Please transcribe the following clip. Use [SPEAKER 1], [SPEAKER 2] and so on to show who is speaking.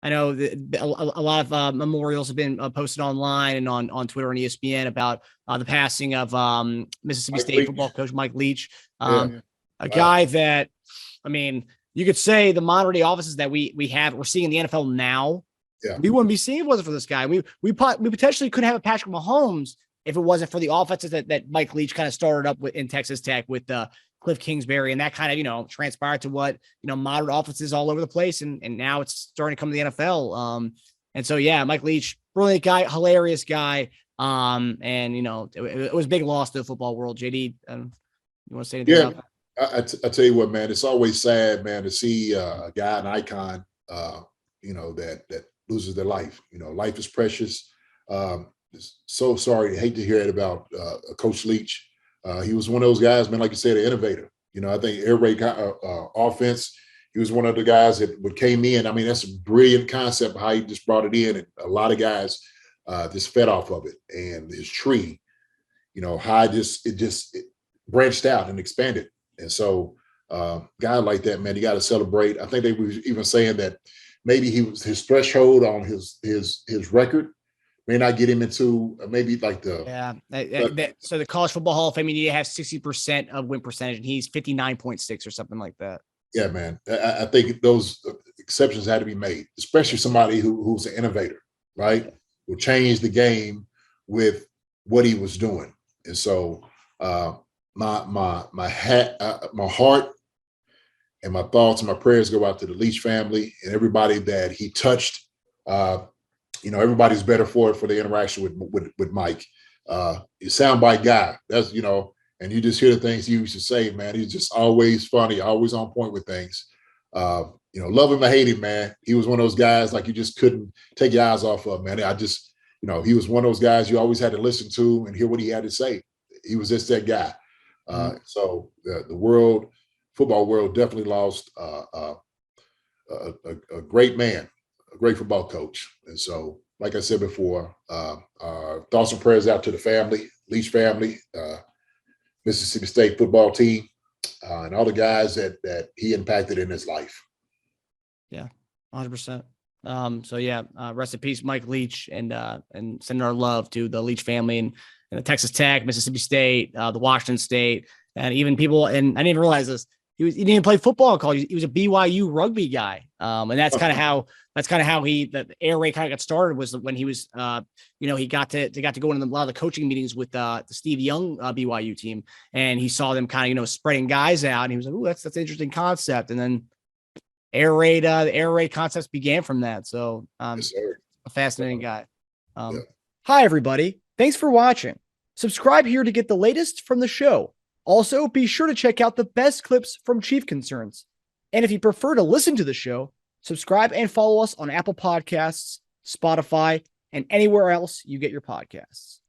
[SPEAKER 1] I know that a lot of memorials have been posted online and on Twitter and ESPN about the passing of Mississippi
[SPEAKER 2] Mike
[SPEAKER 1] State
[SPEAKER 2] Leach.
[SPEAKER 1] football coach Mike Leach,
[SPEAKER 2] Yeah.
[SPEAKER 1] a
[SPEAKER 2] Wow.
[SPEAKER 1] guy that, I mean, you could say the modern day offenses that we're seeing in the NFL now.
[SPEAKER 2] Yeah.
[SPEAKER 1] We wouldn't be seeing if it wasn't for this guy. We potentially could have a Pacheco Mahomes if it wasn't for the offenses that Mike Leach kind of started up with in Texas Tech with Cliff Kingsbury, and that kind of, transpired to what, modern offenses all over the place. And now it's starting to come to the NFL. And so, yeah, Mike Leach, brilliant guy, hilarious guy. And, it was a big loss to the football world. JD, you want to say anything about that?
[SPEAKER 2] I tell you what, man, it's always sad, man, to see a guy, an icon, that loses their life. Life is precious. So sorry, I hate to hear it about Coach Leach. He was one of those guys, man, like you said, an innovator. I think air raid offense, he was one of the guys that came in. I mean, that's a brilliant concept how he just brought it in. And a lot of guys just fed off of it. And his tree, how it branched out and expanded. And so guy like that, man, you got to celebrate. I think they were even saying that maybe his threshold on his record may not get him into maybe like
[SPEAKER 1] so the College Football Hall of Fame, you need to have 60% of win percentage, and he's 59.6 or something like that.
[SPEAKER 2] Yeah, man. I think those exceptions had to be made, especially somebody who's an innovator, right? Who changed the game with what he was doing. And so my heart and my thoughts and my prayers go out to the Leach family and everybody that he touched. Everybody's better for the interaction with Mike. He's a soundbite guy. That's, and you just hear the things he used to say, man. He's just always funny, always on point with things. Love him or hate him, man. He was one of those guys like you just couldn't take your eyes off of, man. He was one of those guys you always had to listen to and hear what he had to say. He was just that guy. So the football world definitely lost a great man, a great football coach. And so, like I said before, thoughts and prayers out to the family, Leach family, Mississippi State football team, and all the guys that he impacted in his life.
[SPEAKER 1] Yeah, 100%. So yeah, rest in peace, Mike Leach, and send our love to the Leach family and the Texas Tech, Mississippi State, the Washington State, and even people. And I didn't even realize this. He didn't even play football in college. He was a BYU rugby guy. And that's kind of how the air raid kind of got started, was when he was, he got to go into a lot of the coaching meetings with the Steve Young BYU team. And he saw them kind of, spreading guys out. And he was like, "Oh, that's an interesting concept." And then the air raid concepts began from that. So
[SPEAKER 2] Yes,
[SPEAKER 1] a fascinating guy. Hi, everybody. Thanks for watching. Subscribe here to get the latest from the show. Also, be sure to check out the best clips from Chief Concerns. And if you prefer to listen to the show, subscribe and follow us on Apple Podcasts, Spotify, and anywhere else you get your podcasts.